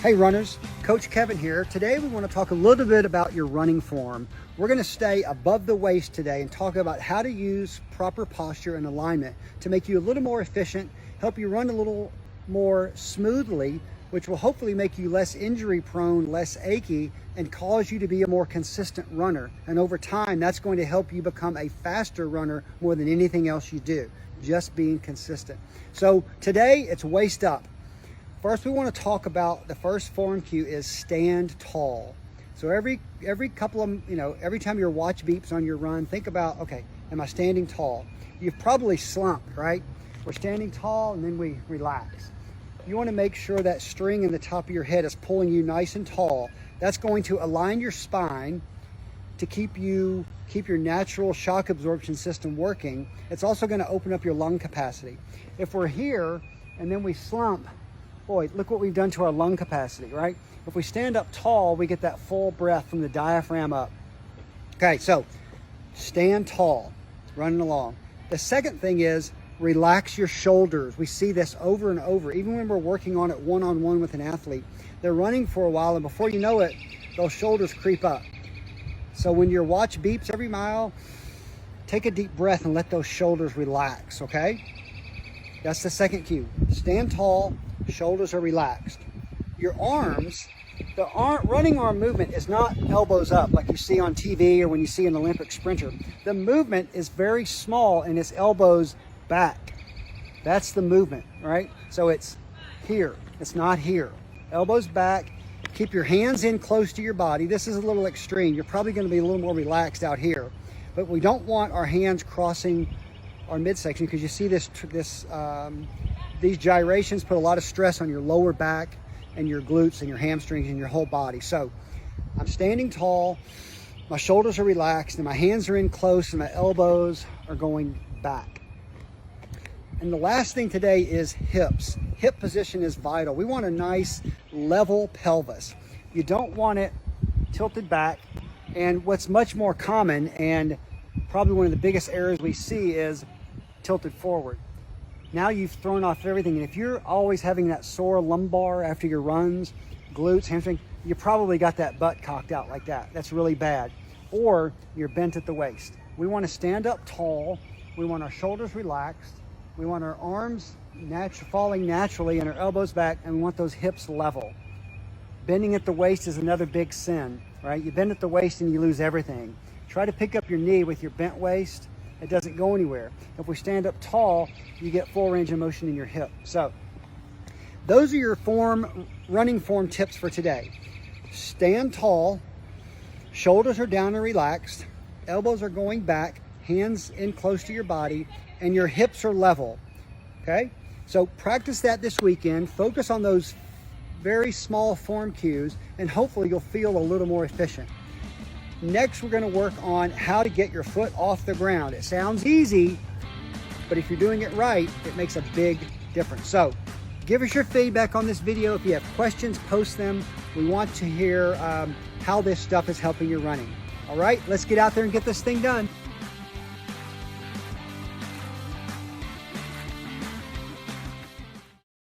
Hey runners, Coach Kevin here. Today we want to talk a little bit about your running form. We're going to stay above the waist today and talk about how to use proper posture and alignment to make you a little more efficient, help you run a little more smoothly, which will hopefully make you less injury prone, less achy, and cause you to be a more consistent runner. And over time, that's going to help you become a faster runner more than anything else you do, just being consistent. So today it's waist up. First, we want to talk about the first form cue is stand tall. So every couple of, every time your watch beeps on your run, think about, okay, am I standing tall? You've probably slumped, right? We're standing tall and then we relax. You want to make sure that string in the top of your head is pulling you nice and tall. That's going to align your spine to keep your natural shock absorption system working. It's also going to open up your lung capacity. If we're here and then we slump, boy, look what we've done to our lung capacity, right? If we stand up tall, we get that full breath from the diaphragm up. Okay, so stand tall, running along. The second thing is relax your shoulders. We see this over and over, even when we're working on it one-on-one with an athlete. They're running for a while, and before you know it, those shoulders creep up. So when your watch beeps every mile, take a deep breath and let those shoulders relax, okay? That's the second cue. Stand tall, shoulders are relaxed. Your arms, running arm movement is not elbows up like you see on TV or when you see an Olympic sprinter. The movement is very small and it's elbows back. That's the movement, right? So it's here, it's not here. Elbows back, keep your hands in close to your body. This is a little extreme. You're probably going to be a little more relaxed out here, but we don't want our hands crossing our midsection because you see these gyrations put a lot of stress on your lower back and your glutes and your hamstrings and your whole body. So I'm standing tall, my shoulders are relaxed and my hands are in close and my elbows are going back. And the last thing today is hips. Hip position is vital. We want a nice level pelvis. You don't want it tilted back. And what's much more common and probably one of the biggest errors we see is tilted forward. Now you've thrown off everything. And if you're always having that sore lumbar after your runs, glutes, hamstring, you probably got that butt cocked out like that. That's really bad. Or you're bent at the waist. We want to stand up tall. We want our shoulders relaxed. We want our arms falling naturally and our elbows back, and we want those hips level. Bending at the waist is another big sin, right? You bend at the waist and you lose everything. Try to pick up your knee with your bent waist. It doesn't go anywhere. If we stand up tall, you get full range of motion in your hip. So those are your running form tips for today. Stand tall, shoulders are down and relaxed, elbows are going back, hands in close to your body, and your hips are level, okay? So practice that this weekend. Focus on those very small form cues, and hopefully you'll feel a little more efficient. Next, we're gonna work on how to get your foot off the ground. It sounds easy, but if you're doing it right, it makes a big difference. So give us your feedback on this video. If you have questions, post them. We want to hear how this stuff is helping your running. All right, let's get out there and get this thing done.